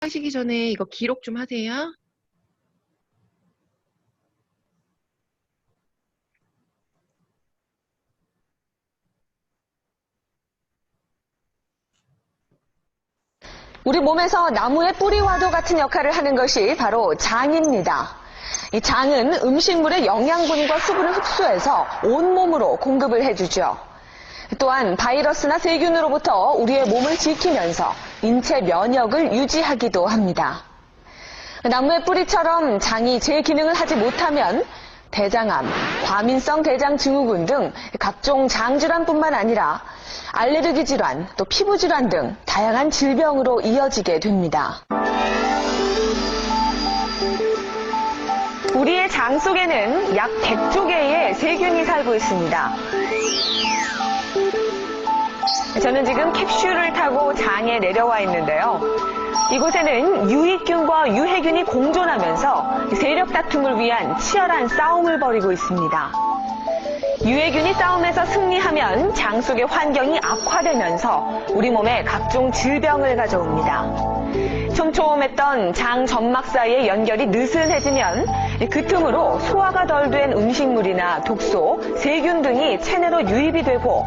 하시기 전에 이거 기록 좀 하세요. 우리 몸에서 나무의 뿌리와도 같은 역할을 하는 것이 바로 장입니다. 이 장은 음식물의 영양분과 수분을 흡수해서 온몸으로 공급을 해주죠. 또한 바이러스나 세균으로부터 우리의 몸을 지키면서 인체 면역을 유지하기도 합니다. 나무의 뿌리처럼 장이 제 기능을 하지 못하면 대장암, 과민성 대장증후군 등 각종 장질환뿐만 아니라 알레르기 질환, 또 피부 질환 등 다양한 질병으로 이어지게 됩니다. 우리의 장 속에는 약 100조 개의 세균이 살고 있습니다. 저는 지금 캡슐을 타고 장에 내려와 있는데요. 이곳에는 유익균과 유해균이 공존하면서 세력 다툼을 위한 치열한 싸움을 벌이고 있습니다. 유해균이 싸움에서 승리하면 장 속의 환경이 악화되면서 우리 몸에 각종 질병을 가져옵니다. 촘촘했던 장 점막 사이의 연결이 느슨해지면 그 틈으로 소화가 덜 된 음식물이나 독소, 세균 등이 체내로 유입이 되고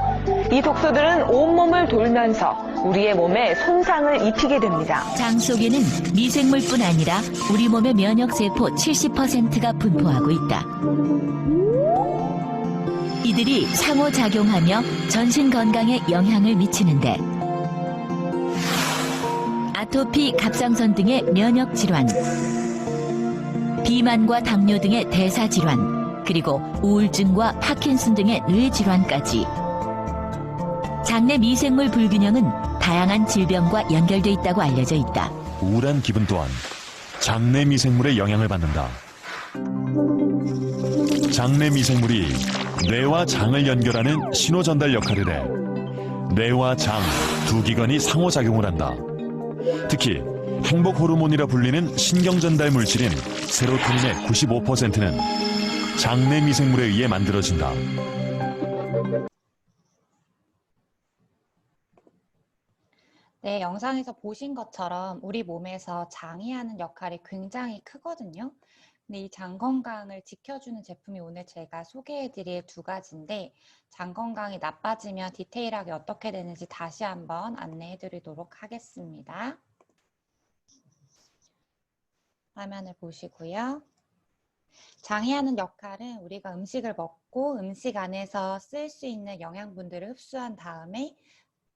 이 독소들은 온몸을 돌면서 우리의 몸에 손상을 입히게 됩니다. 장 속에는 미생물뿐 아니라 우리 몸의 면역세포 70%가 분포하고 있다. 이들이 상호작용하며 전신 건강에 영향을 미치는데 아토피, 갑상선 등의 면역 질환, 비만과 당뇨 등의 대사 질환, 그리고 우울증과 파킨슨 등의 뇌 질환까지 장내 미생물 불균형은 다양한 질병과 연결돼 있다고 알려져 있다. 우울한 기분 또한 장내 미생물의 영향을 받는다. 장내 미생물이 뇌와 장을 연결하는 신호 전달 역할을 해 뇌와 장 두 기관이 상호작용을 한다. 특히 행복 호르몬이라 불리는 신경 전달 물질인 세로토닌의 95%는 장내 미생물에 의해 만들어진다. 네, 영상에서 보신 것처럼 우리 몸에서 장이 하는 역할이 굉장히 크거든요. 근데 이 장 건강을 지켜주는 제품이 오늘 제가 소개해드릴 두 가지인데 장 건강이 나빠지면 디테일하게 어떻게 되는지 다시 한번 안내해드리도록 하겠습니다. 화면을 보시고요. 장이 하는 역할은 우리가 음식을 먹고 음식 안에서 쓸 수 있는 영양분들을 흡수한 다음에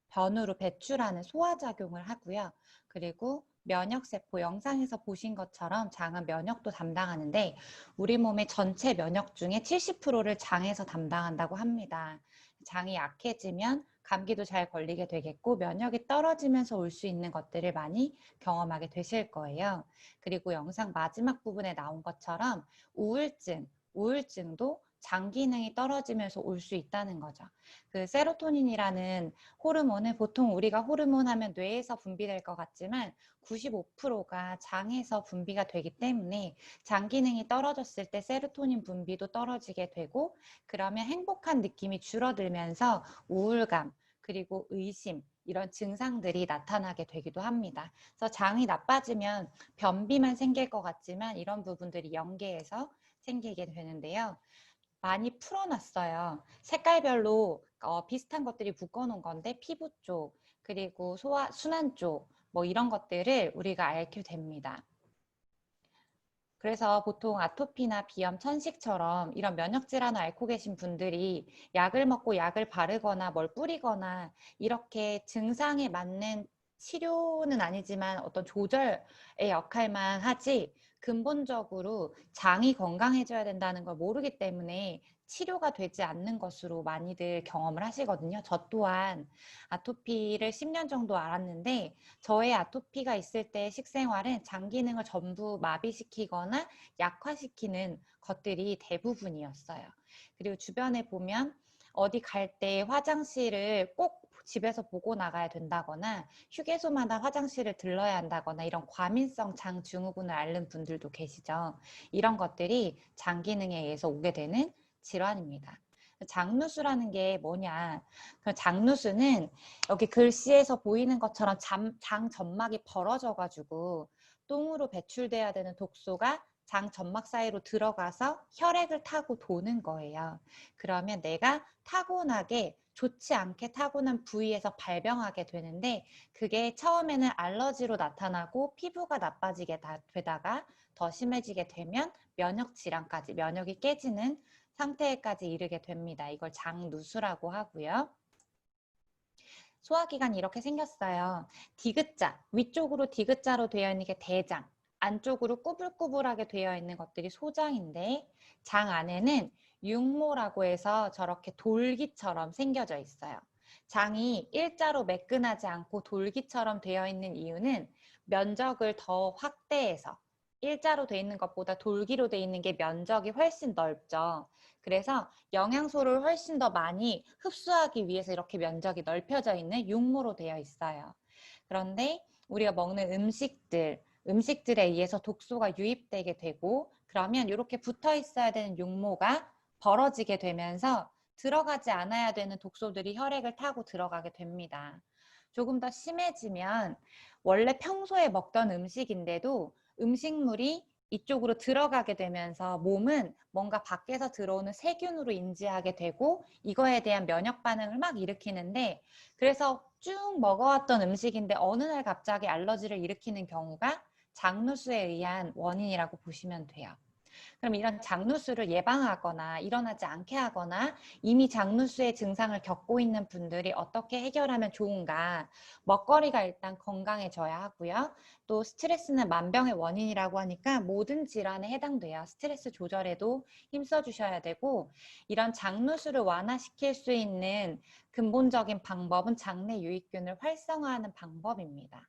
변으로 배출하는 소화작용을 하고요. 그리고 면역세포, 영상에서 보신 것처럼 장은 면역도 담당하는데 우리 몸의 전체 면역 중에 70%를 장에서 담당한다고 합니다. 장이 약해지면 감기도 잘 걸리게 되겠고 면역이 떨어지면서 올 수 있는 것들을 많이 경험하게 되실 거예요. 그리고 영상 마지막 부분에 나온 것처럼 우울증도 장 기능이 떨어지면서 올 수 있다는 거죠. 그 세로토닌이라는 호르몬은 보통 우리가 호르몬 하면 뇌에서 분비될 것 같지만 95%가 장에서 분비가 되기 때문에 장 기능이 떨어졌을 때 세로토닌 분비도 떨어지게 되고 그러면 행복한 느낌이 줄어들면서 우울감 그리고 의심 이런 증상들이 나타나게 되기도 합니다. 그래서 장이 나빠지면 변비만 생길 것 같지만 이런 부분들이 연계해서 생기게 되는데요. 많이 풀어놨어요. 색깔별로 비슷한 것들이 묶어놓은 건데 피부 쪽, 그리고 순환 쪽, 뭐 이런 것들을 우리가 알게 됩니다. 그래서 보통 아토피나 비염, 천식처럼 이런 면역질환을 앓고 계신 분들이 약을 먹고 약을 바르거나 뭘 뿌리거나 이렇게 증상에 맞는 치료는 아니지만 어떤 조절의 역할만 하지 근본적으로 장이 건강해져야 된다는 걸 모르기 때문에 치료가 되지 않는 것으로 많이들 경험을 하시거든요. 저 또한 아토피를 10년 정도 알았는데 저의 아토피가 있을 때 식생활은 장 기능을 전부 마비시키거나 약화시키는 것들이 대부분이었어요. 그리고 주변에 보면 어디 갈 때 화장실을 꼭 집에서 보고 나가야 된다거나 휴게소마다 화장실을 들러야 한다거나 이런 과민성 장 증후군을 앓는 분들도 계시죠. 이런 것들이 장 기능에 의해서 오게 되는 질환입니다. 장누수라는 게 뭐냐? 그 장누수는 여기 글씨에서 보이는 것처럼 장 점막이 벌어져가지고 똥으로 배출돼야 되는 독소가 장 점막 사이로 들어가서 혈액을 타고 도는 거예요. 그러면 내가 타고나게 좋지 않게 타고난 부위에서 발병하게 되는데 그게 처음에는 알러지로 나타나고 피부가 나빠지게 되다가 더 심해지게 되면 면역 질환까지, 면역이 깨지는 상태까지 이르게 됩니다. 이걸 장누수라고 하고요. 소화기관이 이렇게 생겼어요. 디귿자, 위쪽으로 디귿자로 되어 있는 게 대장, 안쪽으로 꾸불꾸불하게 되어 있는 것들이 소장인데 장 안에는 육모라고 해서 저렇게 돌기처럼 생겨져 있어요. 장이 일자로 매끈하지 않고 돌기처럼 되어 있는 이유는 면적을 더 확대해서 일자로 되어 있는 것보다 돌기로 되어 있는 게 면적이 훨씬 넓죠. 그래서 영양소를 훨씬 더 많이 흡수하기 위해서 이렇게 면적이 넓혀져 있는 육모로 되어 있어요. 그런데 우리가 먹는 음식들에 의해서 독소가 유입되게 되고 그러면 이렇게 붙어 있어야 되는 육모가 벌어지게 되면서 들어가지 않아야 되는 독소들이 혈액을 타고 들어가게 됩니다. 조금 더 심해지면 원래 평소에 먹던 음식인데도 음식물이 이쪽으로 들어가게 되면서 몸은 뭔가 밖에서 들어오는 세균으로 인지하게 되고 이거에 대한 면역 반응을 막 일으키는데 그래서 쭉 먹어왔던 음식인데 어느 날 갑자기 알러지를 일으키는 경우가 장누수에 의한 원인이라고 보시면 돼요. 그럼 이런 장누수를 예방하거나 일어나지 않게 하거나 이미 장누수의 증상을 겪고 있는 분들이 어떻게 해결하면 좋은가? 먹거리가 일단 건강해져야 하고요. 또 스트레스는 만병의 원인이라고 하니까 모든 질환에 해당돼요. 스트레스 조절에도 힘써 주셔야 되고 이런 장누수를 완화시킬 수 있는 근본적인 방법은 장내 유익균을 활성화하는 방법입니다.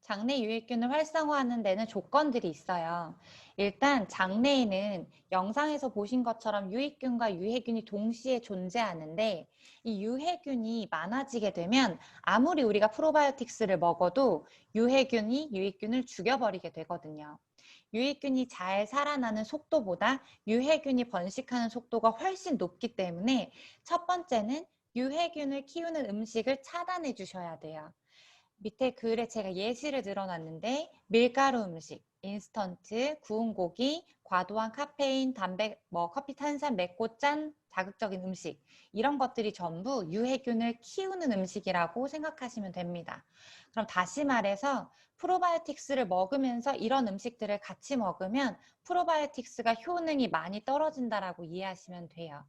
장내 유익균을 활성화하는 데는 조건들이 있어요. 일단 장내에는 영상에서 보신 것처럼 유익균과 유해균이 동시에 존재하는데 이 유해균이 많아지게 되면 아무리 우리가 프로바이오틱스를 먹어도 유해균이 유익균을 죽여버리게 되거든요. 유익균이 잘 살아나는 속도보다 유해균이 번식하는 속도가 훨씬 높기 때문에 첫 번째는 유해균을 키우는 음식을 차단해 주셔야 돼요. 밑에 글에 제가 예시를 늘어놨는데 밀가루 음식, 인스턴트, 구운 고기, 과도한 카페인, 담배, 커피, 탄산, 맵고 짠, 자극적인 음식 이런 것들이 전부 유해균을 키우는 음식이라고 생각하시면 됩니다. 그럼 다시 말해서 프로바이오틱스를 먹으면서 이런 음식들을 같이 먹으면 프로바이오틱스가 효능이 많이 떨어진다라고 이해하시면 돼요.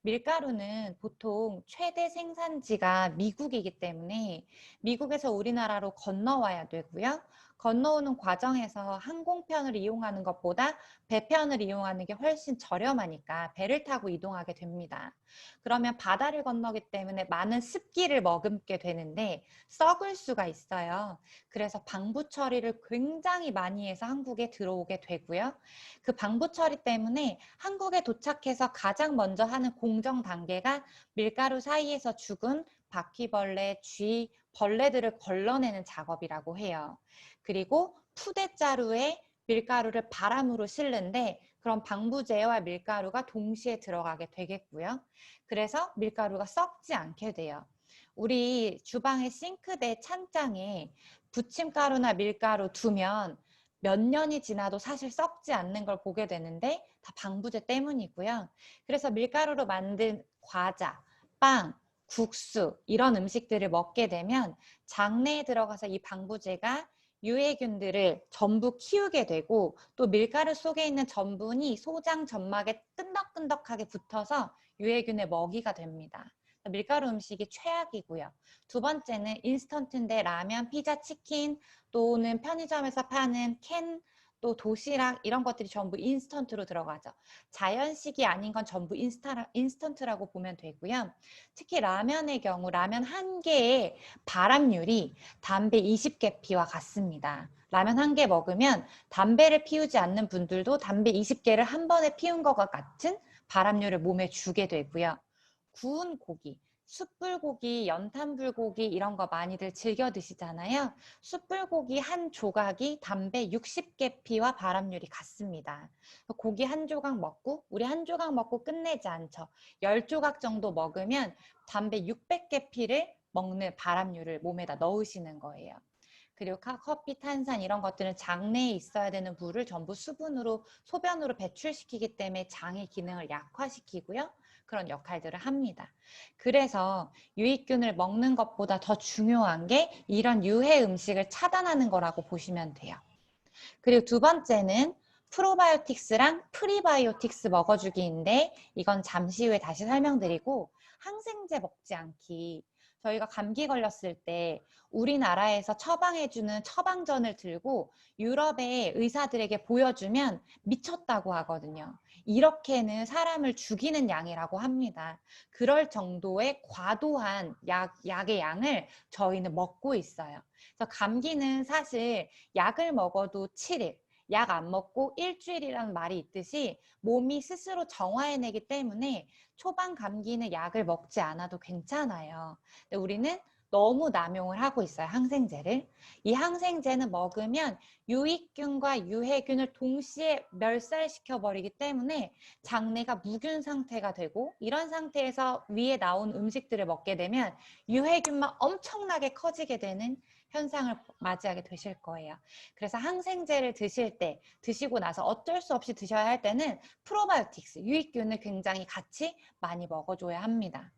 밀가루는 보통 최대 생산지가 미국이기 때문에 미국에서 우리나라로 건너와야 되고요. 건너오는 과정에서 항공편을 이용하는 것보다 배편을 이용하는 게 훨씬 저렴하니까 배를 타고 이동하게 됩니다. 그러면 바다를 건너기 때문에 많은 습기를 머금게 되는데 썩을 수가 있어요. 그래서 방부 처리를 굉장히 많이 해서 한국에 들어오게 되고요. 그 방부 처리 때문에 한국에 도착해서 가장 먼저 하는 공정 단계가 밀가루 사이에서 죽은 바퀴벌레, 쥐, 벌레들을 걸러내는 작업이라고 해요. 그리고 푸대자루에 밀가루를 바람으로 실는데 그럼 방부제와 밀가루가 동시에 들어가게 되겠고요. 그래서 밀가루가 썩지 않게 돼요. 우리 주방의 싱크대 찬장에 부침가루나 밀가루 두면 몇 년이 지나도 사실 썩지 않는 걸 보게 되는데 다 방부제 때문이고요. 그래서 밀가루로 만든 과자, 빵, 국수 이런 음식들을 먹게 되면 장내에 들어가서 이 방부제가 유해균들을 전부 키우게 되고 또 밀가루 속에 있는 전분이 소장 점막에 끈덕끈덕하게 붙어서 유해균의 먹이가 됩니다. 밀가루 음식이 최악이고요. 두 번째는 인스턴트인데 라면, 피자, 치킨 또는 편의점에서 파는 캔, 또 도시락 이런 것들이 전부 인스턴트로 들어가죠. 자연식이 아닌 건 전부 인스턴트라고 보면 되고요. 특히 라면의 경우 라면 한 개의 발암률이 담배 20개 피와 같습니다. 라면 한 개 먹으면 담배를 피우지 않는 분들도 담배 20개를 한 번에 피운 것과 같은 발암률을 몸에 주게 되고요. 구운 고기, 숯불고기, 연탄불고기 이런 거 많이들 즐겨 드시잖아요. 숯불고기 한 조각이 담배 60개피와 발암률이 같습니다. 고기 한 조각 먹고 우리 한 조각 먹고 끝내지 않죠. 10조각 정도 먹으면 담배 600개피를 먹는 발암률을 몸에다 넣으시는 거예요. 그리고 커피, 탄산 이런 것들은 장내에 있어야 되는 물을 전부 수분으로, 소변으로 배출시키기 때문에 장의 기능을 약화시키고요. 그런 역할들을 합니다. 그래서 유익균을 먹는 것보다 더 중요한 게 이런 유해 음식을 차단하는 거라고 보시면 돼요. 그리고 두 번째는 프로바이오틱스랑 프리바이오틱스 먹어주기인데 이건 잠시 후에 다시 설명드리고 항생제 먹지 않기. 저희가 감기 걸렸을 때 우리나라에서 처방해주는 처방전을 들고 유럽의 의사들에게 보여주면 미쳤다고 하거든요. 이렇게는 사람을 죽이는 양이라고 합니다. 그럴 정도의 과도한 약의 양을 저희는 먹고 있어요. 그래서 감기는 사실 약을 먹어도 7일, 약 안 먹고 일주일이라는 말이 있듯이 몸이 스스로 정화해내기 때문에 초반 감기는 약을 먹지 않아도 괜찮아요. 근데 우리는 너무 남용을 하고 있어요, 항생제를. 이 항생제는 먹으면 유익균과 유해균을 동시에 멸살시켜버리기 때문에 장내가 무균 상태가 되고 이런 상태에서 위에 나온 음식들을 먹게 되면 유해균만 엄청나게 커지게 되는 현상을 맞이하게 되실 거예요. 그래서 항생제를 드실 때, 드시고 나서 어쩔 수 없이 드셔야 할 때는 프로바이오틱스, 유익균을 굉장히 같이 많이 먹어줘야 합니다.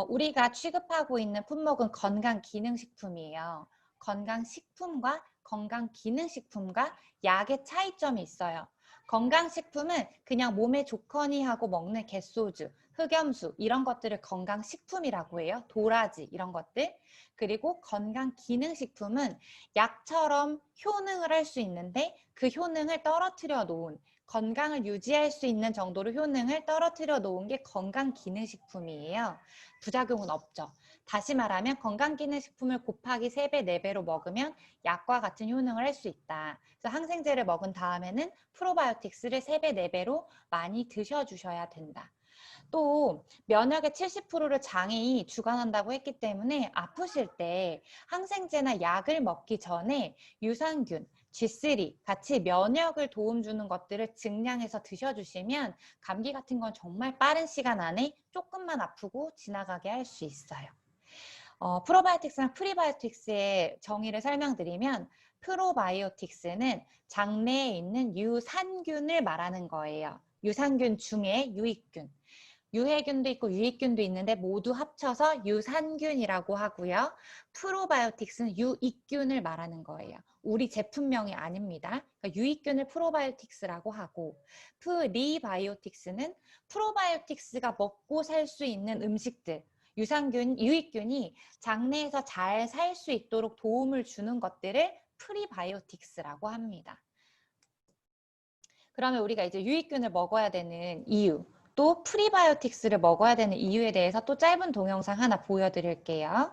우리가 취급하고 있는 품목은 건강기능식품이에요. 건강식품과 건강기능식품과 약의 차이점이 있어요. 건강식품은 그냥 몸에 좋거니 하고 먹는 갯소주, 흑염수 이런 것들을 건강식품이라고 해요. 도라지 이런 것들. 그리고 건강기능식품은 약처럼 효능을 할 수 있는데 그 효능을 떨어뜨려 놓은 건강을 유지할 수 있는 정도로 효능을 떨어뜨려 놓은 게 건강기능식품이에요. 부작용은 없죠. 다시 말하면 건강기능식품을 곱하기 3배, 4배로 먹으면 약과 같은 효능을 할 수 있다. 그래서 항생제를 먹은 다음에는 프로바이오틱스를 3배, 4배로 많이 드셔주셔야 된다. 또 면역의 70%를 장이 주관한다고 했기 때문에 아프실 때 항생제나 약을 먹기 전에 유산균, G3 같이 면역을 도움 주는 것들을 증량해서 드셔주시면 감기 같은 건 정말 빠른 시간 안에 조금만 아프고 지나가게 할 수 있어요. 프로바이오틱스랑 프리바이오틱스의 정의를 설명드리면 프로바이오틱스는 장내에 있는 유산균을 말하는 거예요. 유산균 중에 유익균. 유해균도 있고 유익균도 있는데 모두 합쳐서 유산균이라고 하고요. 프로바이오틱스는 유익균을 말하는 거예요. 우리 제품명이 아닙니다. 그러니까 유익균을 프로바이오틱스라고 하고 프리바이오틱스는 프로바이오틱스가 먹고 살 수 있는 음식들, 유산균, 유익균이 장내에서 잘 살 수 있도록 도움을 주는 것들을 프리바이오틱스라고 합니다. 그러면 우리가 이제 유익균을 먹어야 되는 이유, 또 프리바이오틱스를 먹어야 되는 이유에 대해서 또 짧은 동영상 하나 보여드릴게요.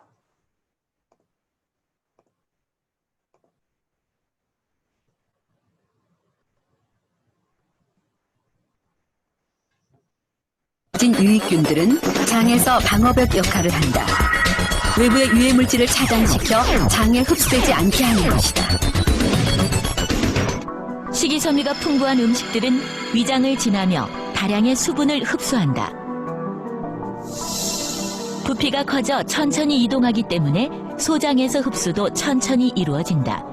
유익균들은 장에서 방어벽 역할을 한다. 외부의 유해물질을 차단시켜 장에 흡수되지 않게 하는 것이다. 식이섬유가 풍부한 음식들은 위장을 지나며 다량의 수분을 흡수한다. 부피가 커져 천천히 이동하기 때문에 소장에서 흡수도 천천히 이루어진다.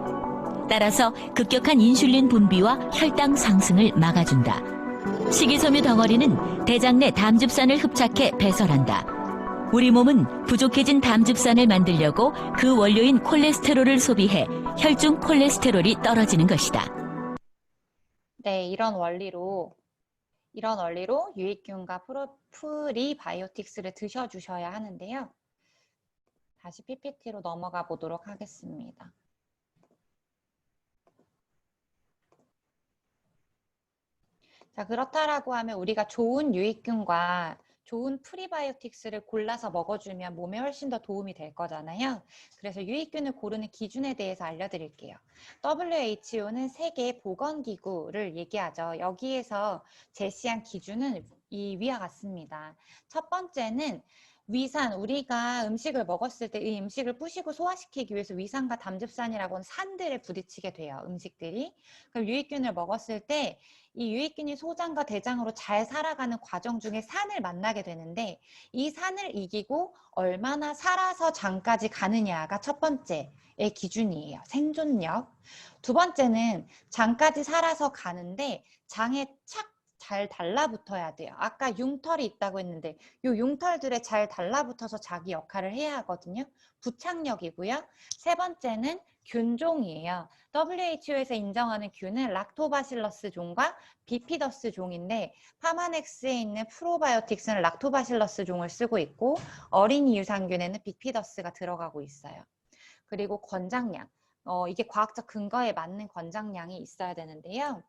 따라서 급격한 인슐린 분비와 혈당 상승을 막아준다. 식이섬유 덩어리는 대장 내 담즙산을 흡착해 배설한다. 우리 몸은 부족해진 담즙산을 만들려고 그 원료인 콜레스테롤을 소비해 혈중 콜레스테롤이 떨어지는 것이다. 네, 이런 원리로 유익균과 프리바이오틱스를 드셔주셔야 하는데요. 다시 PPT로 넘어가 보도록 하겠습니다. 자, 그렇다라고 하면 우리가 좋은 유익균과 좋은 프리바이오틱스를 골라서 먹어주면 몸에 훨씬 더 도움이 될 거잖아요. 그래서 유익균을 고르는 기준에 대해서 알려드릴게요. WHO는 세계 보건기구를 얘기하죠. 여기에서 제시한 기준은 위와 같습니다. 첫 번째는 위산, 우리가 음식을 먹었을 때 이 음식을 부시고 소화시키기 위해서 위산과 담즙산이라고 하는 산들에 부딪히게 돼요, 음식들이. 그럼 유익균을 먹었을 때 이 유익균이 소장과 대장으로 잘 살아가는 과정 중에 산을 만나게 되는데 이 산을 이기고 얼마나 살아서 장까지 가느냐가 첫 번째의 기준이에요. 생존력. 두 번째는 장까지 살아서 가는데 장에 착 잘 달라붙어야 돼요. 아까 융털이 있다고 했는데 이 융털들에 잘 달라붙어서 자기 역할을 해야 하거든요. 부착력이고요. 세 번째는 균종이에요. WHO에서 인정하는 균은 락토바실러스 종과 비피더스 종인데 파마넥스에 있는 프로바이오틱스는 락토바실러스 종을 쓰고 있고 어린이 유산균에는 비피더스가 들어가고 있어요. 그리고 권장량. 이게 과학적 근거에 맞는 권장량이 있어야 되는데요.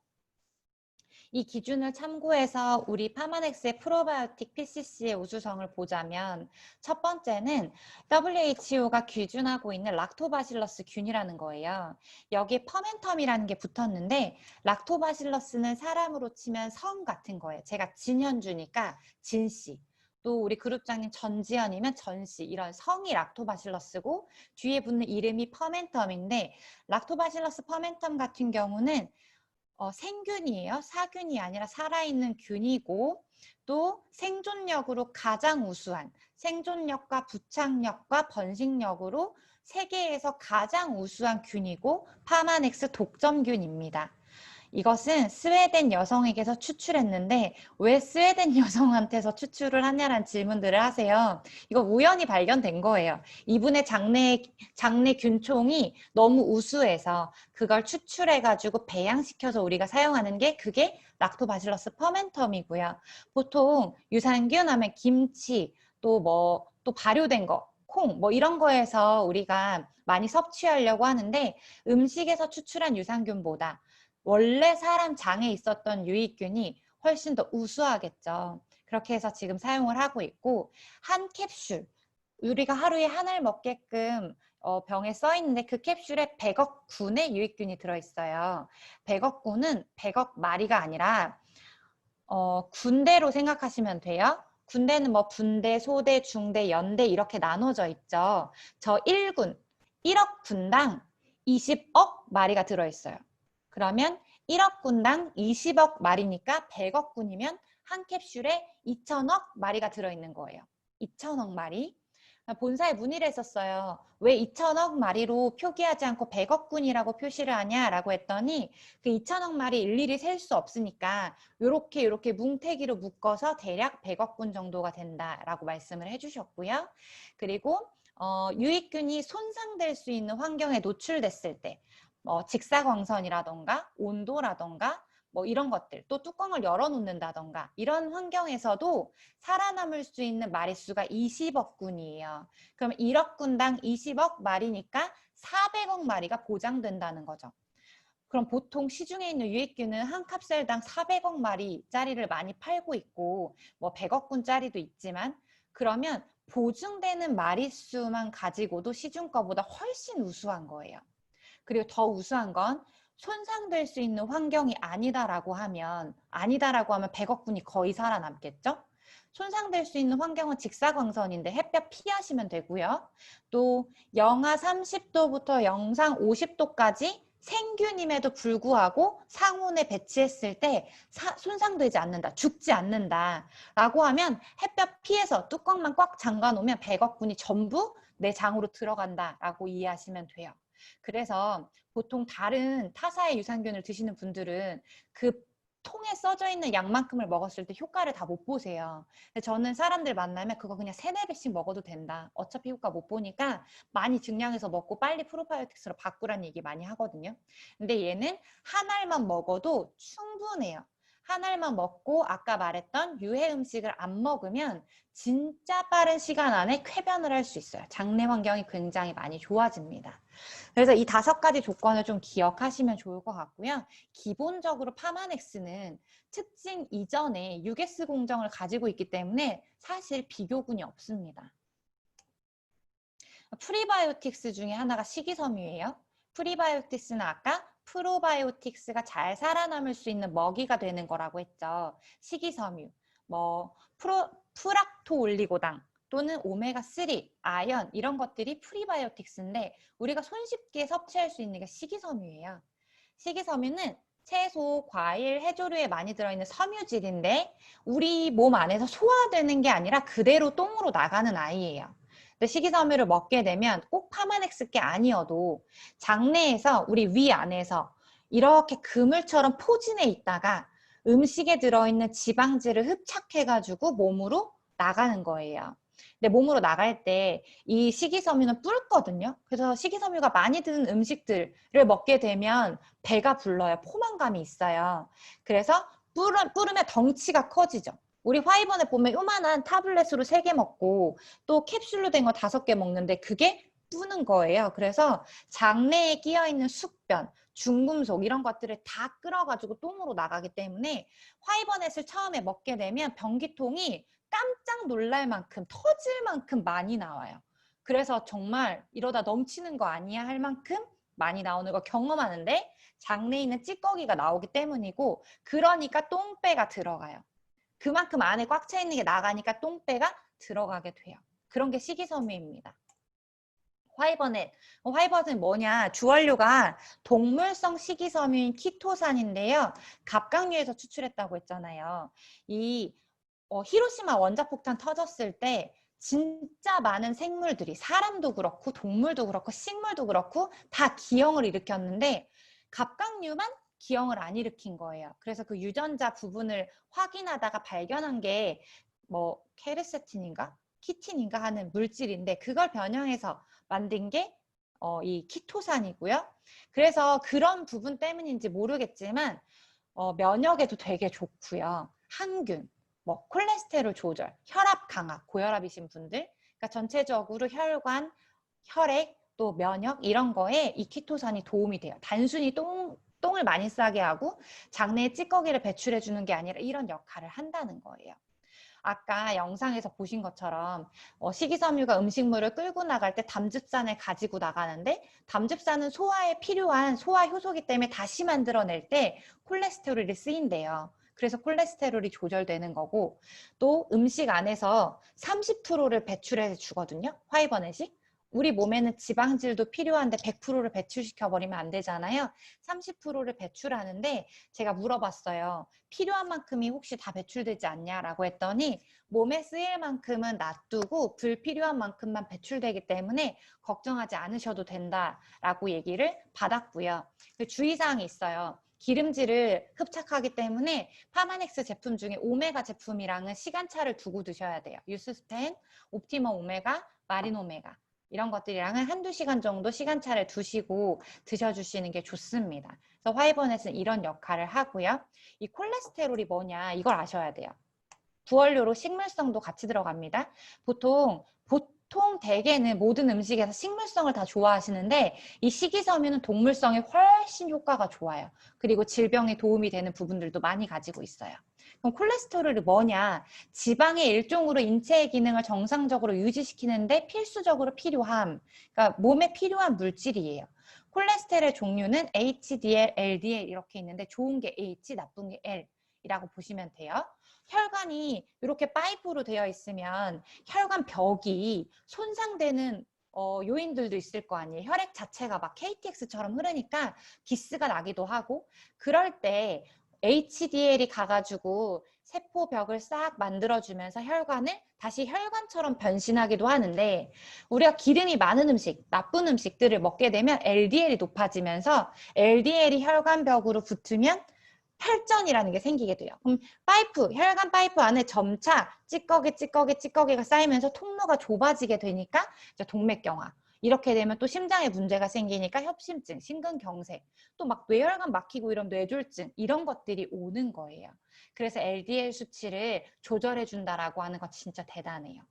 이 기준을 참고해서 우리 파마넥스의 프로바이오틱 PCC의 우수성을 보자면 첫 번째는 WHO가 기준하고 있는 락토바실러스 균이라는 거예요. 여기에 퍼멘텀이라는 게 붙었는데 락토바실러스는 사람으로 치면 성 같은 거예요. 제가 진현주니까 진씨. 또 우리 그룹장님 전지현이면 전씨, 이런 성이 락토바실러스고 뒤에 붙는 이름이 퍼멘텀인데 락토바실러스 퍼멘텀 같은 경우는 생균이에요. 사균이 아니라 살아있는 균이고 또 생존력으로 가장 우수한 생존력과 부착력과 번식력으로 세계에서 가장 우수한 균이고 파마넥스 독점균입니다. 이것은 스웨덴 여성에게서 추출했는데 왜 스웨덴 여성한테서 추출을 하냐라는 질문들을 하세요. 이거 우연히 발견된 거예요. 이분의 장내 균총이 너무 우수해서 그걸 추출해가지고 배양시켜서 우리가 사용하는 게 그게 락토바실러스 퍼멘텀이고요. 보통 유산균 하면 김치 또 발효된 거 콩, 이런 거에서 우리가 많이 섭취하려고 하는데 음식에서 추출한 유산균보다 원래 사람 장에 있었던 유익균이 훨씬 더 우수하겠죠. 그렇게 해서 지금 사용을 하고 있고 한 캡슐, 우리가 하루에 하나를 먹게끔 병에 써 있는데 그 캡슐에 100억 균의 유익균이 들어있어요. 100억 균은 100억 마리가 아니라 군대로 생각하시면 돼요. 군대는 분대, 소대, 중대, 연대 이렇게 나눠져 있죠. 저 1군, 1억 군당 20억 마리가 들어있어요. 그러면 1억 군당 20억 마리니까 100억 군이면 한 캡슐에 2천억 마리가 들어있는 거예요. 2천억 마리. 본사에 문의를 했었어요. 왜 2천억 마리로 표기하지 않고 100억 군이라고 표시를 하냐라고 했더니 그 2천억 마리 일일이 셀 수 없으니까 이렇게 뭉태기로 묶어서 대략 100억 군 정도가 된다라고 말씀을 해주셨고요. 그리고 유익균이 손상될 수 있는 환경에 노출됐을 때 직사광선이라던가 온도라던가 이런 것들, 또 뚜껑을 열어놓는다던가 이런 환경에서도 살아남을 수 있는 마리수가 20억 군이에요. 그럼 1억 군당 20억 마리니까 400억 마리가 보장된다는 거죠. 그럼 보통 시중에 있는 유익균은 한 캡슐당 400억 마리짜리를 많이 팔고 있고 100억 군짜리도 있지만 그러면 보증되는 마리수만 가지고도 시중 거보다 훨씬 우수한 거예요. 그리고 더 우수한 건 손상될 수 있는 환경이 아니다라고 하면 100억 군이 거의 살아남겠죠? 손상될 수 있는 환경은 직사광선인데 햇볕 피하시면 되고요. 또 영하 30도부터 영상 50도까지 생균임에도 불구하고 상온에 배치했을 때 손상되지 않는다, 죽지 않는다 라고 하면 햇볕 피해서 뚜껑만 꽉 잠가 놓으면 100억 군이 전부 내 장으로 들어간다 라고 이해하시면 돼요. 그래서 보통 다른 타사의 유산균을 드시는 분들은 그 통에 써져 있는 양만큼을 먹었을 때 효과를 다 못 보세요. 저는 사람들 만나면 그거 그냥 3-4배씩 먹어도 된다. 어차피 효과 못 보니까 많이 증량해서 먹고 빨리 프로바이오틱스로 바꾸라는 얘기 많이 하거든요. 근데 얘는 한 알만 먹어도 충분해요. 한 알만 먹고 아까 말했던 유해 음식을 안 먹으면 진짜 빠른 시간 안에 쾌변을 할 수 있어요. 장내 환경이 굉장히 많이 좋아집니다. 그래서 이 5가지 조건을 좀 기억하시면 좋을 것 같고요. 기본적으로 파마넥스는 특징 이전에 6S 공정을 가지고 있기 때문에 사실 비교군이 없습니다. 프리바이오틱스 중에 하나가 식이섬유예요. 프리바이오틱스는 아까 프로바이오틱스가 잘 살아남을 수 있는 먹이가 되는 거라고 했죠. 식이섬유. 뭐 프락토올리고당 또는 오메가3, 아연 이런 것들이 프리바이오틱스인데 우리가 손쉽게 섭취할 수 있는 게 식이섬유예요. 식이섬유는 채소, 과일, 해조류에 많이 들어있는 섬유질인데 우리 몸 안에서 소화되는 게 아니라 그대로 똥으로 나가는 아이예요. 근데 식이섬유를 먹게 되면 꼭 파마넥스 게 아니어도 장내에서 우리 위 안에서 이렇게 그물처럼 포진해 있다가 음식에 들어있는 지방질을 흡착해가지고 몸으로 나가는 거예요. 근데 몸으로 나갈 때 이 식이섬유는 불거든요. 그래서 식이섬유가 많이 드는 음식들을 먹게 되면 배가 불러요. 포만감이 있어요. 그래서 불으면 덩치가 커지죠. 우리 화이번에 보면 요만한 타블렛으로 3개 먹고 또 캡슐로 된 거 5개 먹는데 그게 뿌는 거예요. 그래서 장내에 끼어있는 숙변, 중금속 이런 것들을 다 끌어가지고 똥으로 나가기 때문에 화이버넷을 처음에 먹게 되면 변기통이 깜짝 놀랄 만큼 터질 만큼 많이 나와요. 그래서 정말 이러다 넘치는 거 아니야 할 만큼 많이 나오는 거 경험하는데 장내에 있는 찌꺼기가 나오기 때문이고 그러니까 똥배가 들어가요. 그만큼 안에 꽉 차 있는 게 나가니까 똥배가 들어가게 돼요. 그런 게 식이섬유입니다. 화이버넷. 화이버넷은 뭐냐? 주원료가 동물성 식이섬유인 키토산인데요. 갑각류에서 추출했다고 했잖아요. 이 히로시마 원자폭탄 터졌을 때 진짜 많은 생물들이 사람도 그렇고 동물도 그렇고 식물도 그렇고 다 기형을 일으켰는데 갑각류만 기형을 안 일으킨 거예요. 그래서 그 유전자 부분을 확인하다가 발견한 게 뭐 케르세틴인가? 키틴인가 하는 물질인데 그걸 변형해서 만든 게 이 키토산이고요. 그래서 그런 부분 때문인지 모르겠지만 면역에도 되게 좋고요. 항균, 뭐 콜레스테롤 조절, 혈압 강화, 고혈압이신 분들, 그러니까 전체적으로 혈관, 혈액, 또 면역 이런 거에 이 키토산이 도움이 돼요. 단순히 똥을 많이 싸게 하고 장내에 찌꺼기를 배출해 주는 게 아니라 이런 역할을 한다는 거예요. 아까 영상에서 보신 것처럼 식이섬유가 음식물을 끌고 나갈 때 담즙산을 가지고 나가는데 담즙산은 소화에 필요한 소화 효소기 때문에 다시 만들어낼 때 콜레스테롤이 쓰인대요. 그래서 콜레스테롤이 조절되는 거고 또 음식 안에서 30%를 배출해 주거든요. 화이버넷이. 우리 몸에는 지방질도 필요한데 100%를 배출시켜버리면 안 되잖아요. 30%를 배출하는데 제가 물어봤어요. 필요한 만큼이 혹시 다 배출되지 않냐라고 했더니 몸에 쓰일 만큼은 놔두고 불필요한 만큼만 배출되기 때문에 걱정하지 않으셔도 된다라고 얘기를 받았고요. 주의사항이 있어요. 기름질을 흡착하기 때문에 파마넥스 제품 중에 오메가 제품이랑은 시간차를 두고 드셔야 돼요. 유스스텐, 옵티머 오메가, 마린 오메가 이런 것들이랑은 1~2시간 정도 시간차를 두시고 드셔주시는 게 좋습니다. 그래서 화이버넷은 이런 역할을 하고요. 이 콜레스테롤이 뭐냐 이걸 아셔야 돼요. 부원료로 식물성도 같이 들어갑니다. 보통 대개는 모든 음식에서 식물성을 다 좋아하시는데 이 식이섬유는 동물성이 훨씬 효과가 좋아요. 그리고 질병에 도움이 되는 부분들도 많이 가지고 있어요. 그럼 콜레스테롤이 뭐냐? 지방의 일종으로 인체의 기능을 정상적으로 유지시키는데 필수적으로 필요함. 그러니까 몸에 필요한 물질이에요. 콜레스테롤 종류는 HDL, LDL 이렇게 있는데 좋은 게 H, 나쁜 게 L 이라고 보시면 돼요. 혈관이 이렇게 파이프로 되어 있으면 혈관 벽이 손상되는 요인들도 있을 거 아니에요. 혈액 자체가 막 KTX처럼 흐르니까 기스가 나기도 하고 그럴 때 HDL이 가가지고 세포벽을 싹 만들어주면서 혈관을 다시 혈관처럼 변신하기도 하는데 우리가 기름이 많은 음식, 나쁜 음식들을 먹게 되면 LDL이 높아지면서 LDL이 혈관벽으로 붙으면 혈전이라는 게 생기게 돼요. 그럼 혈관 파이프 안에 점차 찌꺼기가 쌓이면서 통로가 좁아지게 되니까 이제 동맥경화. 이렇게 되면 또 심장에 문제가 생기니까 협심증, 심근경색, 또 막 뇌혈관 막히고 이런 뇌졸중 이런 것들이 오는 거예요. 그래서 LDL 수치를 조절해 준다라고 하는 거 진짜 대단해요.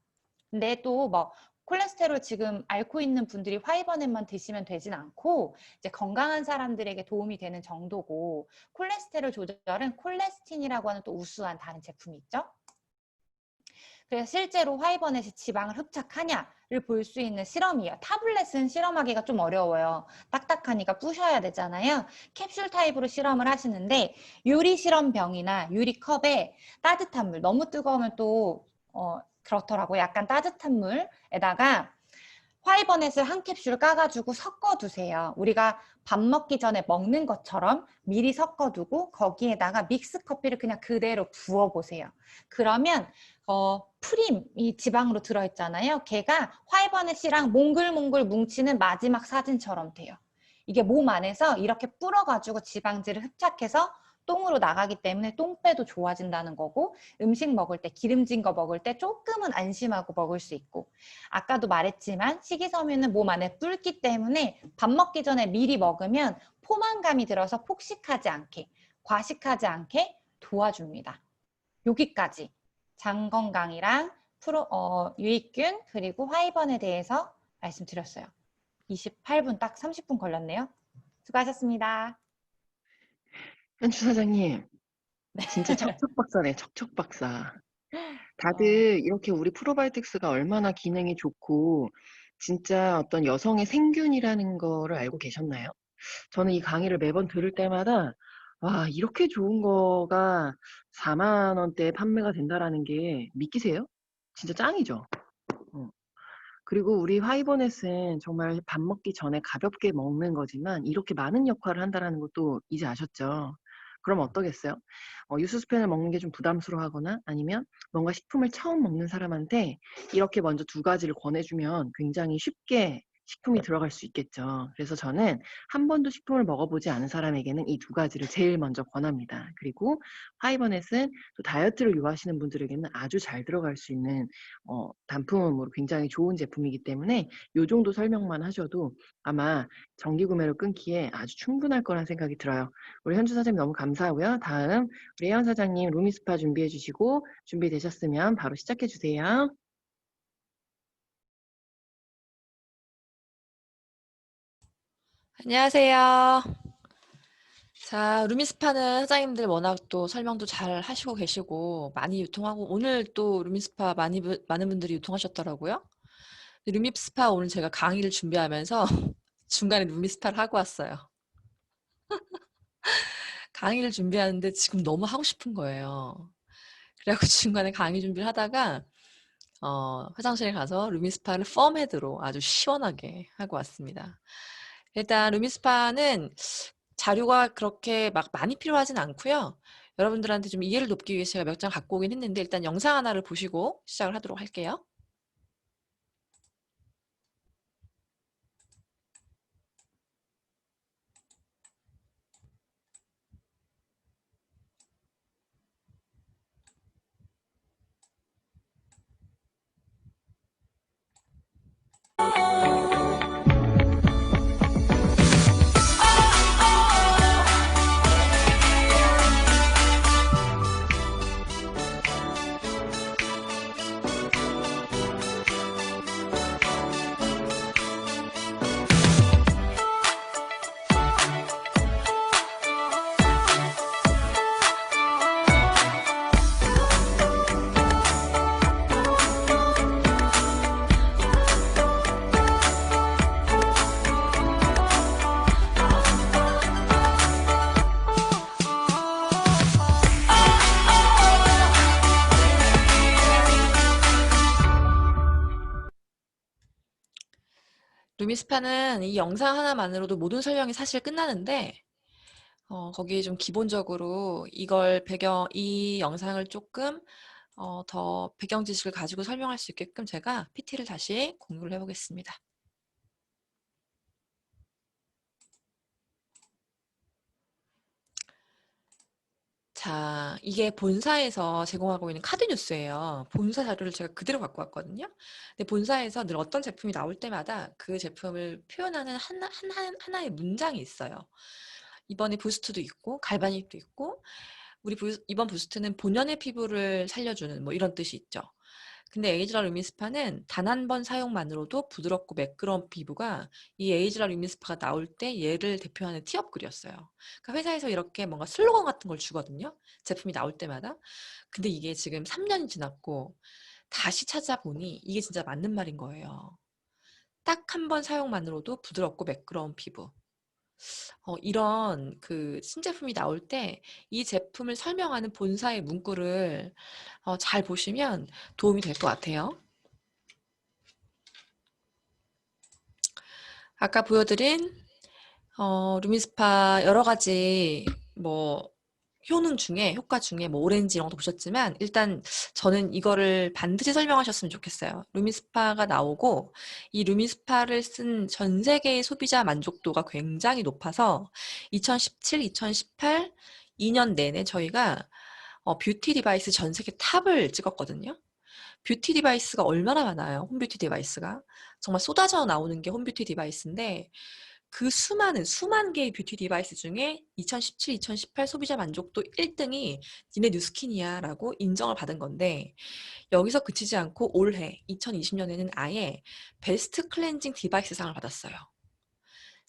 근데 또 뭐 콜레스테롤 지금 앓고 있는 분들이 화이버넷만 드시면 되진 않고 이제 건강한 사람들에게 도움이 되는 정도고 콜레스테롤 조절은 콜레스틴이라고 하는 또 우수한 다른 제품이 있죠. 그래서 실제로 화이버넷이 지방을 흡착하냐를 볼 수 있는 실험이에요. 타블렛은 실험하기가 좀 어려워요. 딱딱하니까 부셔야 되잖아요. 캡슐 타입으로 실험을 하시는데 유리 실험병이나 유리 컵에 따뜻한 물, 너무 뜨거우면 또 그렇더라고요. 약간 따뜻한 물에다가 화이버넷을 한 캡슐 까가지고 섞어두세요. 우리가 밥 먹기 전에 먹는 것처럼 미리 섞어두고 거기에다가 믹스 커피를 그냥 그대로 부어보세요. 그러면 프림이 지방으로 들어있잖아요. 걔가 화이버넷이랑 몽글몽글 뭉치는 마지막 사진처럼 돼요. 이게 몸 안에서 이렇게 불어가지고 지방질을 흡착해서 똥으로 나가기 때문에 똥배도 좋아진다는 거고, 음식 먹을 때 기름진 거 먹을 때 조금은 안심하고 먹을 수 있고, 아까도 말했지만 식이섬유는 몸 안에 불기 때문에 밥 먹기 전에 미리 먹으면 포만감이 들어서 폭식하지 않게, 과식하지 않게 도와줍니다. 여기까지 장 건강이랑 유익균 그리고 화이번에 대해서 말씀드렸어요. 28분 딱 30분 걸렸네요. 수고하셨습니다. 현주 사장님, 진짜 척척박사네, 척척박사. 다들 어, 이렇게 우리 프로바이오틱스가 얼마나 기능이 좋고, 진짜 어떤 여성의 생균이라는 거를 알고 계셨나요? 저는 이 강의를 매번 들을 때마다, 와, 이렇게 좋은 거가 4만 원대에 판매가 된다라는 게 믿기세요? 진짜 짱이죠? 어. 그리고 우리 화이버넷은 정말 밥 먹기 전에 가볍게 먹는 거지만 이렇게 많은 역할을 한다는 것도 이제 아셨죠? 그럼 어떠겠어요? 유수스펜을 먹는 게 좀 부담스러워하거나 아니면 뭔가 식품을 처음 먹는 사람한테 이렇게 먼저 두 가지를 권해주면 굉장히 쉽게 식품이 들어갈 수 있겠죠. 그래서 저는 한 번도 식품을 먹어보지 않은 사람에게는 이 두 가지를 제일 먼저 권합니다. 그리고 화이버넷은 또 다이어트를 요하시는 분들에게는 아주 잘 들어갈 수 있는 단품으로 굉장히 좋은 제품이기 때문에 요 정도 설명만 하셔도 아마 정기 구매로 끊기에 아주 충분할 거란 생각이 들어요. 우리 현주 사장님 너무 감사하고요. 다음 우리 혜원 사장님 루미스파 준비해 주시고 준비되셨으면 바로 시작해 주세요. 안녕하세요. 자, 루미스파는 사장님들 워낙 또 설명도 잘 하시고 계시고 많이 유통하고 오늘 또 루미스파 많은 분들이 유통하셨더라고요. 루미스파 오늘 제가 강의를 준비하면서 중간에 루미스파를 하고 왔어요. 강의를 준비하는데 지금 너무 하고 싶은 거예요. 그래갖고 중간에 강의 준비를 하다가 화장실에 가서 루미스파를 펌헤드로 아주 시원하게 하고 왔습니다. 일단 루미스파는 자료가 그렇게 막 많이 필요하진 않고요. 여러분들한테 좀 이해를 돕기 위해서 제가 몇 장 갖고 오긴 했는데 일단 영상 하나를 보시고 시작을 하도록 할게요. 루미스파는 이 영상 하나만으로도 모든 설명이 사실 끝나는데 거기에 좀 기본적으로 이 영상을 조금 더 배경 지식을 가지고 설명할 수 있게끔 제가 PT를 다시 공유를 해보겠습니다. 자, 이게 본사에서 제공하고 있는 카드 뉴스예요. 본사 자료를 제가 그대로 갖고 왔거든요. 근데 본사에서 늘 어떤 제품이 나올 때마다 그 제품을 표현하는 하나의 문장이 있어요. 이번에 부스트도 있고 갈바닉도 있고 이번 부스트는 본연의 피부를 살려주는 뭐 이런 뜻이 있죠. 근데 에이즈라 루미스파는 단 한 번 사용만으로도 부드럽고 매끄러운 피부가 이 에이즈라 루미스파가 나올 때 얘를 대표하는 티업글이었어요. 그러니까 회사에서 이렇게 뭔가 슬로건 같은 걸 주거든요. 제품이 나올 때마다. 근데 이게 지금 3년이 지났고 다시 찾아보니 이게 진짜 맞는 말인 거예요. 딱 한 번 사용만으로도 부드럽고 매끄러운 피부. 이런 그 신제품이 나올 때 이 제품을 설명하는 본사의 문구를 잘 보시면 도움이 될 것 같아요. 아까 보여드린 루미스파 여러 가지 뭐 효과 중에 뭐 오렌지 이런 것도 보셨지만 일단 저는 이거를 반드시 설명하셨으면 좋겠어요. 루미스파가 나오고 이 루미스파를 쓴 전 세계의 소비자 만족도가 굉장히 높아서 2017, 2018, 2년 내내 저희가 뷰티 디바이스 전 세계 탑을 찍었거든요. 뷰티 디바이스가 얼마나 많아요. 홈뷰티 디바이스가. 정말 쏟아져 나오는 게 홈뷰티 디바이스인데 그 수만 개의 뷰티 디바이스 중에 2017, 2018 소비자 만족도 1등이 니네 뉴스킨이야 라고 인정을 받은 건데 여기서 그치지 않고 올해 2020년에는 아예 베스트 클렌징 디바이스 상을 받았어요.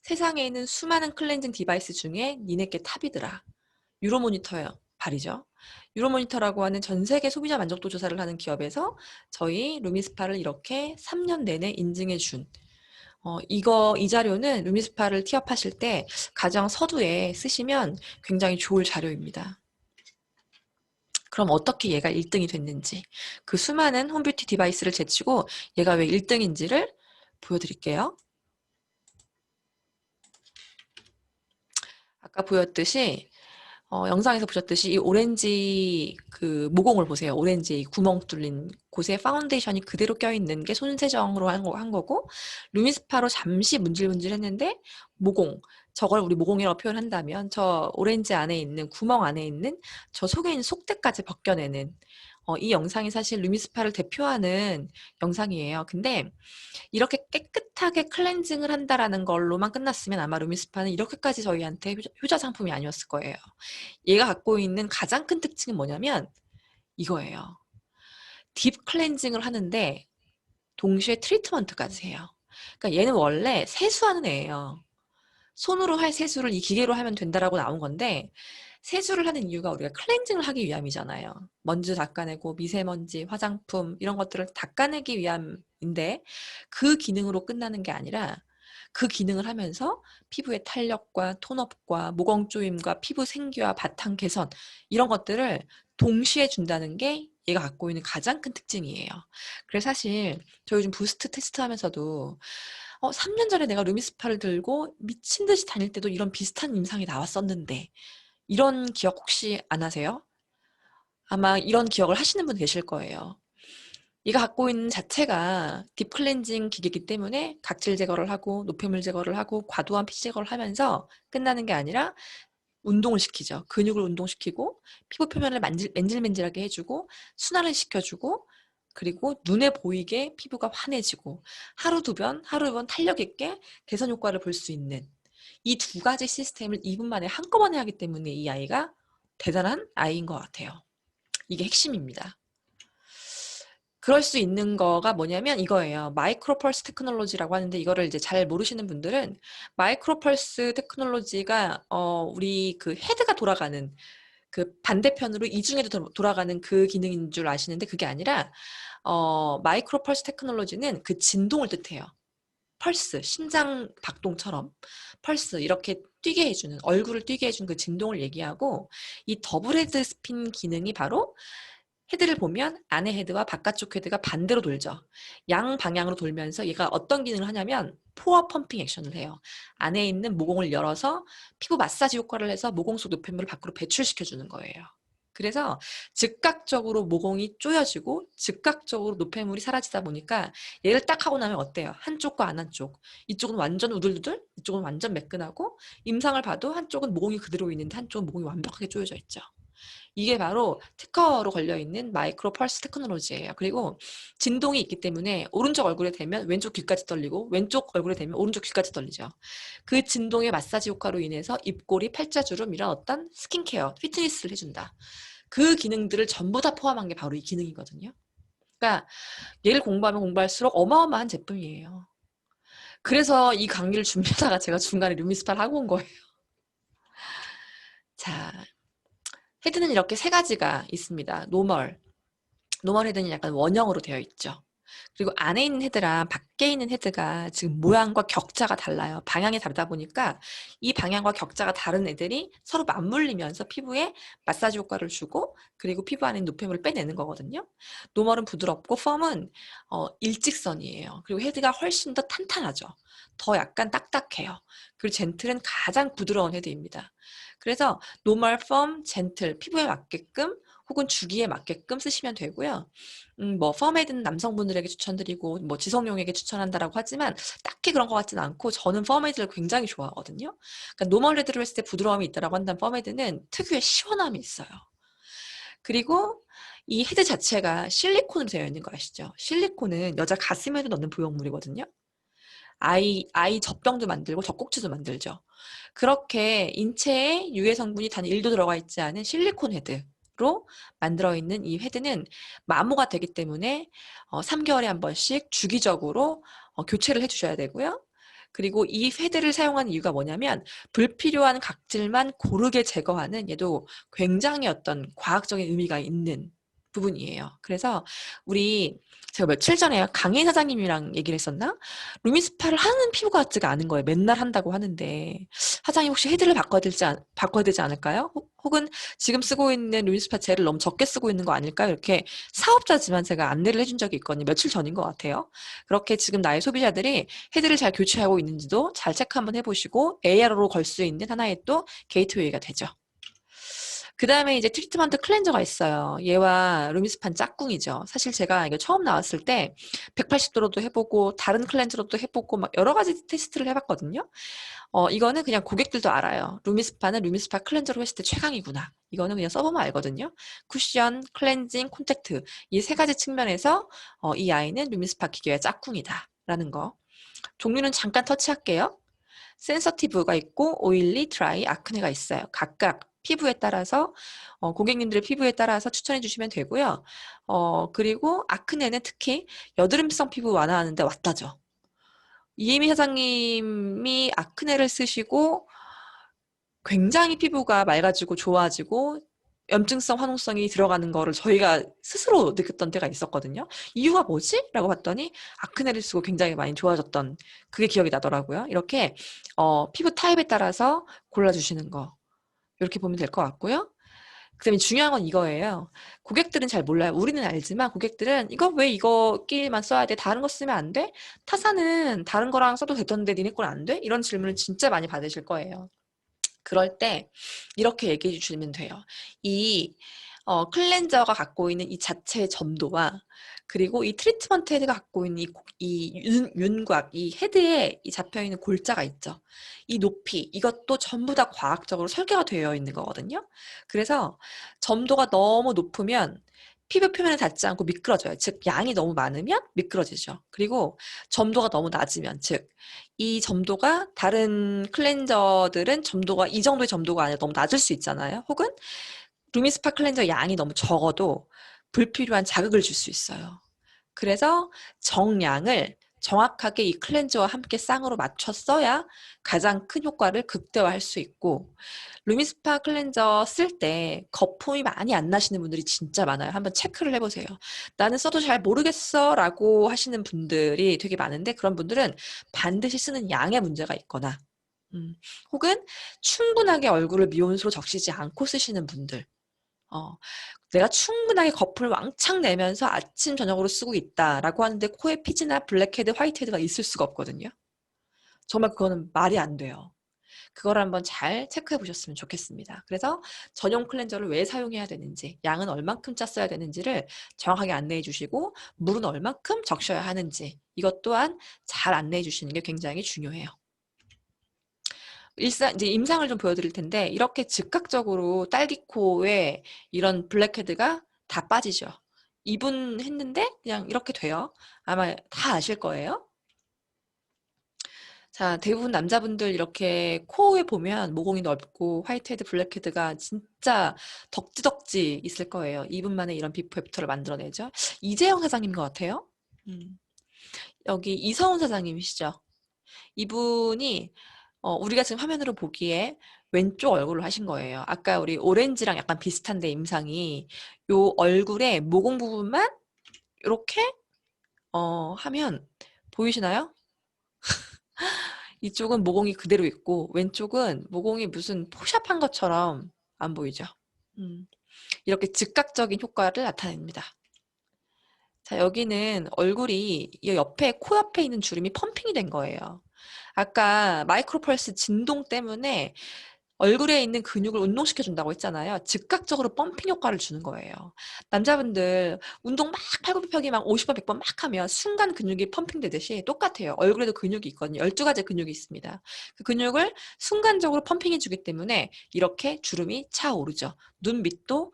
세상에 있는 수많은 클렌징 디바이스 중에 니네께 탑이더라. 유로모니터요. 발이죠. 유로모니터라고 하는 전 세계 소비자 만족도 조사를 하는 기업에서 저희 루미스파를 이렇게 3년 내내 인증해 준 이 자료는 루미스파를 티업하실 때 가장 서두에 쓰시면 굉장히 좋을 자료입니다. 그럼 어떻게 얘가 1등이 됐는지 그 수많은 홈뷰티 디바이스를 제치고 얘가 왜 1등인지를 보여드릴게요. 아까 보였듯이 영상에서 보셨듯이 이 오렌지 그 모공을 보세요. 오렌지 구멍 뚫린 곳에 파운데이션이 그대로 껴있는 게 손세정으로 한 거고 루미스파로 잠시 문질문질했는데 모공, 저걸 우리 모공이라고 표현한다면 저 오렌지 안에 있는 구멍 안에 있는 저 속에 있는 속대까지 벗겨내는 이 영상이 사실 루미스파를 대표하는 영상이에요. 근데 이렇게 깨끗하게 클렌징을 한다라는 걸로만 끝났으면 아마 루미스파는 이렇게까지 저희한테 효자 상품이 아니었을 거예요. 얘가 갖고 있는 가장 큰 특징은 뭐냐면 이거예요. 딥 클렌징을 하는데 동시에 트리트먼트까지 해요. 그러니까 얘는 원래 세수하는 애예요. 손으로 할 세수를 이 기계로 하면 된다라고 나온 건데 세수를 하는 이유가 우리가 클렌징을 하기 위함이잖아요. 먼지 닦아내고 미세먼지, 화장품 이런 것들을 닦아내기 위함인데 그 기능으로 끝나는 게 아니라 그 기능을 하면서 피부의 탄력과 톤업과 모공 조임과 피부 생기와 바탕 개선 이런 것들을 동시에 준다는 게 얘가 갖고 있는 가장 큰 특징이에요. 그래서 사실 저 요즘 부스트 테스트 하면서도 3년 전에 내가 루미스파를 들고 미친 듯이 다닐 때도 이런 비슷한 임상이 나왔었는데 이런 기억 혹시 안 하세요? 아마 이런 기억을 하시는 분 계실 거예요. 얘가 갖고 있는 자체가 딥 클렌징 기계이기 때문에 각질 제거를 하고 노폐물 제거를 하고 과도한 피지 제거를 하면서 끝나는 게 아니라 운동을 시키죠. 근육을 운동시키고 피부 표면을 맨질맨질하게 해주고 순환을 시켜주고 그리고 눈에 보이게 피부가 환해지고 하루 두 번 탄력 있게 개선 효과를 볼 수 있는 이 두 가지 시스템을 2분 만에 한꺼번에 하기 때문에 이 아이가 대단한 아이인 것 같아요. 이게 핵심입니다. 그럴 수 있는 거가 뭐냐면 이거예요. 마이크로 펄스 테크놀로지라고 하는데 이거를 이제 잘 모르시는 분들은 마이크로 펄스 테크놀로지가 우리 그 헤드가 돌아가는 그 반대편으로 이중에도 돌아가는 그 기능인 줄 아시는데 그게 아니라 마이크로 펄스 테크놀로지는 그 진동을 뜻해요. 펄스, 심장 박동처럼 펄스 이렇게 뛰게 해주는 얼굴을 뛰게 해주는 그 진동을 얘기하고 이 더블 헤드 스핀 기능이 바로 헤드를 보면 안의 헤드와 바깥쪽 헤드가 반대로 돌죠. 양 방향으로 돌면서 얘가 어떤 기능을 하냐면 포어 펌핑 액션을 해요. 안에 있는 모공을 열어서 피부 마사지 효과를 해서 모공 속 노폐물을 밖으로 배출시켜주는 거예요. 그래서 즉각적으로 모공이 조여지고 즉각적으로 노폐물이 사라지다 보니까 얘를 딱 하고 나면 어때요? 한쪽과 안 한쪽. 이쪽은 완전 우들우들, 이쪽은 완전 매끈하고 임상을 봐도 한쪽은 모공이 그대로 있는데 한쪽은 모공이 완벽하게 조여져 있죠. 이게 바로 특허로 걸려있는 마이크로 펄스 테크놀로지예요. 그리고 진동이 있기 때문에 오른쪽 얼굴에 대면 왼쪽 귀까지 떨리고 왼쪽 얼굴에 대면 오른쪽 귀까지 떨리죠. 그 진동의 마사지 효과로 인해서 입꼬리, 팔자주름 이런 어떤 스킨케어, 피트니스를 해준다. 그 기능들을 전부 다 포함한 게 바로 이 기능이거든요. 그러니까 얘를 공부하면 공부할수록 어마어마한 제품이에요. 그래서 이 강의를 준비하다가 제가 중간에 루미스파를 하고 온 거예요. 자, 헤드는 이렇게 세 가지가 있습니다. 노멀, 노멀 헤드는 약간 원형으로 되어 있죠. 그리고 안에 있는 헤드랑 밖에 있는 헤드가 지금 모양과 격자가 달라요. 방향이 다르다 보니까 이 방향과 격자가 다른 애들이 서로 맞물리면서 피부에 마사지 효과를 주고 그리고 피부 안에 있는 노폐물을 빼내는 거거든요. 노멀은 부드럽고 펌은 일직선이에요. 그리고 헤드가 훨씬 더 탄탄하죠. 더 약간 딱딱해요. 그리고 젠틀은 가장 부드러운 헤드입니다. 그래서 노멀, 펌, 젠틀 피부에 맞게끔 혹은 주기에 맞게끔 쓰시면 되고요. 뭐 펌헤드는 남성분들에게 추천드리고 뭐 지성용에게 추천한다라고 하지만 딱히 그런 것 같지는 않고 저는 펌헤드를 굉장히 좋아하거든요. 그러니까 노멀 헤드를 했을 때 부드러움이 있다라고 한다면 펌헤드는 특유의 시원함이 있어요. 그리고 이 헤드 자체가 실리콘으로 되어 있는 거 아시죠? 실리콘은 여자 가슴에도 넣는 보형물이거든요. 아이 젖병도 만들고 젖꼭지도 만들죠. 그렇게 인체에 유해 성분이 단 1도 들어가 있지 않은 실리콘 헤드로 만들어 있는 이 헤드는 마모가 되기 때문에 3개월에 한 번씩 주기적으로 교체를 해주셔야 되고요. 그리고 이 헤드를 사용하는 이유가 뭐냐면 불필요한 각질만 고르게 제거하는 얘도 굉장히 어떤 과학적인 의미가 있는 부분이에요. 그래서 제가 며칠 전에 강혜인 사장님이랑 얘기를 했었나? 루미스파를 하는 피부가 같지가 않은 거예요. 맨날 한다고 하는데 사장님 혹시 헤드를 바꿔야 되지 않을까요? 혹은 지금 쓰고 있는 루미스파 젤을 너무 적게 쓰고 있는 거 아닐까요? 이렇게 사업자지만 제가 안내를 해준 적이 있거든요. 며칠 전인 것 같아요. 그렇게 지금 나의 소비자들이 헤드를 잘 교체하고 있는지도 잘 체크 한번 해보시고 AR로 걸 수 있는 하나의 또 게이트웨이가 되죠. 그 다음에 이제 트리트먼트 클렌저가 있어요. 얘와 루미스판 짝꿍이죠. 사실 제가 이거 처음 나왔을 때 180도로도 해보고 다른 클렌저로도 해보고 막 여러 가지 테스트를 해봤거든요. 이거는 그냥 고객들도 알아요. 루미스파는 루미스파 클렌저로 했을 때 최강이구나. 이거는 그냥 써보면 알거든요. 쿠션, 클렌징, 콘택트 이 세 가지 측면에서 이 아이는 루미스파 기계의 짝꿍이다 라는 거. 종류는 잠깐 터치할게요. 센서티브가 있고 오일리, 드라이, 아크네가 있어요. 각각 피부에 따라서 고객님들의 피부에 따라서 추천해 주시면 되고요. 그리고 아크네는 특히 여드름성 피부 완화하는데 왔다죠. 이혜미 사장님이 아크네를 쓰시고 굉장히 피부가 맑아지고 좋아지고 염증성 화농성이 들어가는 거를 저희가 스스로 느꼈던 때가 있었거든요. 이유가 뭐지? 라고 봤더니 아크네를 쓰고 굉장히 많이 좋아졌던 그게 기억이 나더라고요. 이렇게 피부 타입에 따라서 골라주시는 거 이렇게 보면 될 것 같고요. 그다음에 중요한 건 이거예요. 고객들은 잘 몰라요. 우리는 알지만 고객들은 이거 왜 이거끼리만 써야 돼? 다른 거 쓰면 안 돼? 타사는 다른 거랑 써도 됐던데 니네 건 안 돼? 이런 질문을 진짜 많이 받으실 거예요. 그럴 때 이렇게 얘기해 주시면 돼요. 이 클렌저가 갖고 있는 이 자체의 점도와 그리고 이 트리트먼트 헤드가 갖고 있는 이 윤곽, 이 헤드에 이 잡혀있는 골자가 있죠. 이 높이, 이것도 전부 다 과학적으로 설계가 되어 있는 거거든요. 그래서 점도가 너무 높으면 피부 표면에 닿지 않고 미끄러져요. 즉 양이 너무 많으면 미끄러지죠. 그리고 점도가 너무 낮으면 즉 이 점도가 다른 클렌저들은 점도가 이 정도의 점도가 아니라 너무 낮을 수 있잖아요. 혹은 루미스파 클렌저 양이 너무 적어도 불필요한 자극을 줄 수 있어요. 그래서 정량을 정확하게 이 클렌저와 함께 쌍으로 맞춰 써야 가장 큰 효과를 극대화할 수 있고 루미스파 클렌저 쓸 때 거품이 많이 안 나시는 분들이 진짜 많아요. 한번 체크를 해보세요. 나는 써도 잘 모르겠어 라고 하시는 분들이 되게 많은데 그런 분들은 반드시 쓰는 양의 문제가 있거나 혹은 충분하게 얼굴을 미온수로 적시지 않고 쓰시는 분들 내가 충분하게 거품을 왕창 내면서 아침 저녁으로 쓰고 있다라고 하는데 코에 피지나 블랙헤드, 화이트헤드가 있을 수가 없거든요. 정말 그거는 말이 안 돼요. 그걸 한번 잘 체크해 보셨으면 좋겠습니다. 그래서 전용 클렌저를 왜 사용해야 되는지, 양은 얼만큼 짰어야 되는지를 정확하게 안내해 주시고 물은 얼만큼 적셔야 하는지 이것 또한 잘 안내해 주시는 게 굉장히 중요해요. 이제 임상을 좀 보여드릴 텐데 이렇게 즉각적으로 딸기코에 이런 블랙헤드가 다 빠지죠. 2분 했는데 그냥 이렇게 돼요. 아마 다 아실 거예요. 자, 대부분 남자분들 이렇게 코에 보면 모공이 넓고 화이트헤드, 블랙헤드가 진짜 덕지덕지 있을 거예요. 2분 만에 이런 비포 애프터를 만들어내죠. 이재영 사장님인 것 같아요. 여기 이서훈 사장님이시죠. 이분이 우리가 지금 화면으로 보기에 왼쪽 얼굴을 하신 거예요. 아까 우리 오렌지랑 약간 비슷한데 임상이 요 얼굴의 모공 부분만 이렇게 하면 보이시나요? 이쪽은 모공이 그대로 있고 왼쪽은 모공이 무슨 포샵한 것처럼 안 보이죠? 이렇게 즉각적인 효과를 나타냅니다. 자, 여기는 얼굴이 이 옆에 코 옆에 있는 주름이 펌핑이 된 거예요. 아까 마이크로펄스 진동 때문에 얼굴에 있는 근육을 운동시켜 준다고 했잖아요. 즉각적으로 펌핑 효과를 주는 거예요. 남자분들 운동 막 팔굽혀펴기 막 50번 100번 막 하면 순간 근육이 펌핑 되듯이 똑같아요. 얼굴에도 근육이 있거든요. 12가지 근육이 있습니다. 그 근육을 순간적으로 펌핑해 주기 때문에 이렇게 주름이 차오르죠. 눈 밑도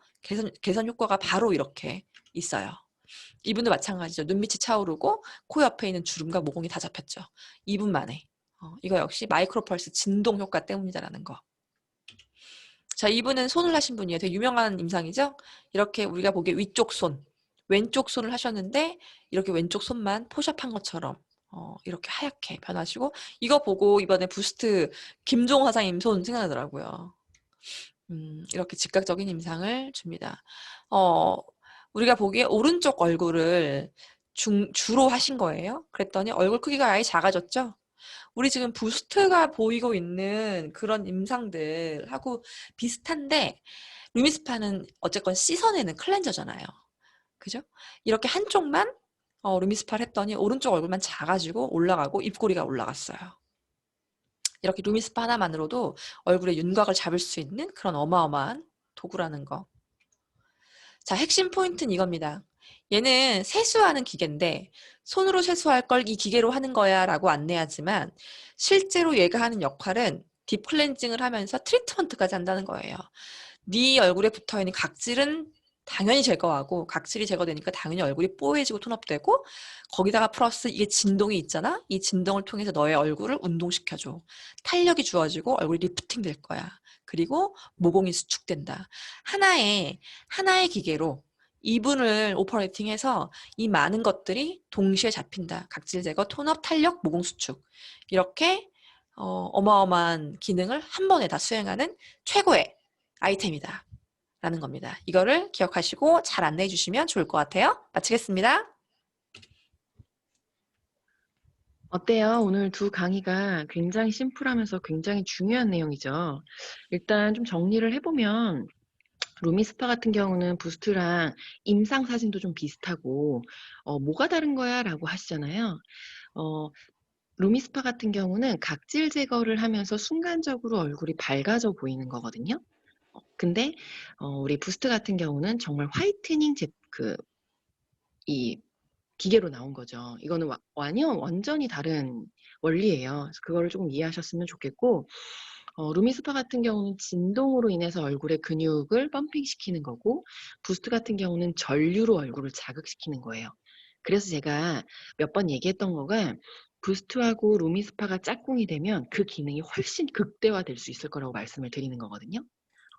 개선 효과가 바로 이렇게 있어요. 이분도 마찬가지죠. 눈밑이 차오르고 코 옆에 있는 주름과 모공이 다 잡혔죠. 2분 만에. 이거 역시 마이크로펄스 진동 효과 때문이다라는 거. 자, 이분은 손을 하신 분이에요. 되게 유명한 임상이죠. 이렇게 우리가 보기에 위쪽 손, 왼쪽 손을 하셨는데 이렇게 왼쪽 손만 포샵한 것처럼 이렇게 하얗게 변하시고 이거 보고 이번에 부스트 김종호 사장님 손 생각나더라고요. 이렇게 즉각적인 임상을 줍니다. 우리가 보기에 오른쪽 얼굴을 주로 하신 거예요. 그랬더니 얼굴 크기가 아예 작아졌죠. 우리 지금 부스트가 보이고 있는 그런 임상들하고 비슷한데 루미스파는 어쨌건 씻어내는 클렌저잖아요. 그죠? 이렇게 한쪽만 루미스파를 했더니 오른쪽 얼굴만 작아지고 올라가고 입꼬리가 올라갔어요. 이렇게 루미스파 하나만으로도 얼굴의 윤곽을 잡을 수 있는 그런 어마어마한 도구라는 거. 자, 핵심 포인트는 이겁니다. 얘는 세수하는 기계인데 손으로 세수할 걸 이 기계로 하는 거야 라고 안내하지만 실제로 얘가 하는 역할은 딥 클렌징을 하면서 트리트먼트까지 한다는 거예요. 네 얼굴에 붙어있는 각질은 당연히 제거하고 각질이 제거되니까 당연히 얼굴이 뽀얘지고 톤업되고 거기다가 플러스 이게 진동이 있잖아. 이 진동을 통해서 너의 얼굴을 운동시켜줘. 탄력이 주어지고 얼굴이 리프팅 될 거야. 그리고 모공이 수축된다. 하나의 기계로 2분을 오퍼레이팅해서 이 많은 것들이 동시에 잡힌다. 각질 제거, 톤업, 탄력, 모공 수축. 이렇게 어마어마한 기능을 한 번에 다 수행하는 최고의 아이템이다. 라는 겁니다. 이거를 기억하시고 잘 안내해 주시면 좋을 것 같아요. 마치겠습니다. 어때요? 오늘 두 강의가 굉장히 심플하면서 굉장히 중요한 내용이죠. 일단 좀 정리를 해보면 루미스파 같은 경우는 부스트랑 임상 사진도 좀 비슷하고 뭐가 다른 거야? 라고 하시잖아요. 루미스파 같은 경우는 각질 제거를 하면서 순간적으로 얼굴이 밝아져 보이는 거거든요. 근데 우리 부스트 같은 경우는 정말 화이트닝 이 기계로 나온 거죠. 이거는 완전히 다른 원리예요. 그래서 그거를 조금 이해하셨으면 좋겠고, 루미스파 같은 경우는 진동으로 인해서 얼굴의 근육을 펌핑시키는 거고, 부스트 같은 경우는 전류로 얼굴을 자극시키는 거예요. 그래서 제가 몇 번 얘기했던 거가 부스트하고 루미스파가 짝꿍이 되면 그 기능이 훨씬 극대화될 수 있을 거라고 말씀을 드리는 거거든요.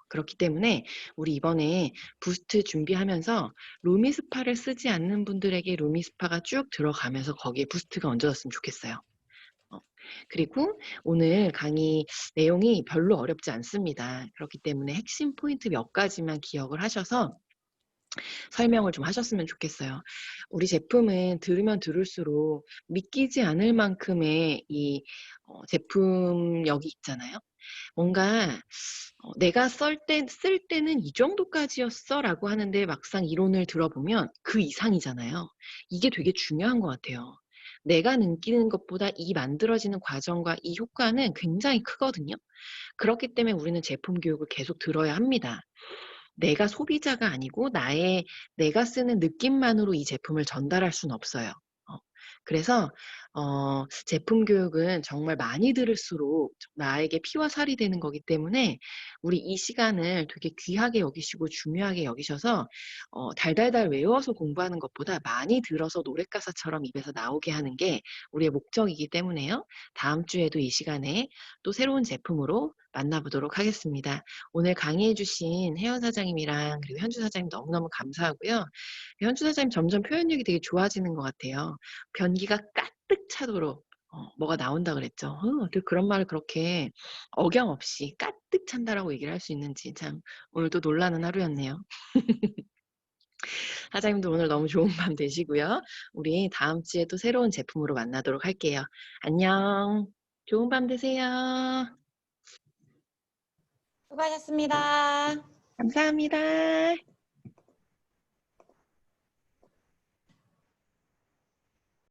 그렇기 때문에 우리 이번에 부스트 준비하면서 루미스파를 쓰지 않는 분들에게 루미스파가 쭉 들어가면서 거기에 부스트가 얹어졌으면 좋겠어요. 그리고 오늘 강의 내용이 별로 어렵지 않습니다. 그렇기 때문에 핵심 포인트 몇 가지만 기억을 하셔서 설명을 좀 하셨으면 좋겠어요. 우리 제품은 들으면 들을수록 믿기지 않을 만큼의 이 제품력이 있잖아요. 뭔가 내가 쓸 때는 이 정도까지였어 라고 하는데 막상 이론을 들어보면 그 이상이잖아요. 이게 되게 중요한 것 같아요. 내가 느끼는 것보다 이 만들어지는 과정과 이 효과는 굉장히 크거든요. 그렇기 때문에 우리는 제품 교육을 계속 들어야 합니다. 내가 소비자가 아니고 내가 쓰는 느낌만으로 이 제품을 전달할 수는 없어요. 그래서 제품 교육은 정말 많이 들을수록 나에게 피와 살이 되는 거기 때문에 우리 이 시간을 되게 귀하게 여기시고 중요하게 여기셔서 달달달 외워서 공부하는 것보다 많이 들어서 노랫가사처럼 입에서 나오게 하는 게 우리의 목적이기 때문에요. 다음 주에도 이 시간에 또 새로운 제품으로 만나보도록 하겠습니다. 오늘 강의해주신 혜연 사장님이랑 그리고 현주 사장님 너무너무 감사하고요. 현주 사장님 점점 표현력이 되게 좋아지는 것 같아요. 변기가 가득 차도록 뭐가 나온다 그랬죠. 어떻게 그런 말을 그렇게 억양 없이 가득 찬다라고 얘기를 할 수 있는지 참 오늘 또 놀라는 하루였네요. 사장님도 오늘 너무 좋은 밤 되시고요. 우리 다음 주에 또 새로운 제품으로 만나도록 할게요. 안녕. 좋은 밤 되세요. 수고하셨습니다. 감사합니다.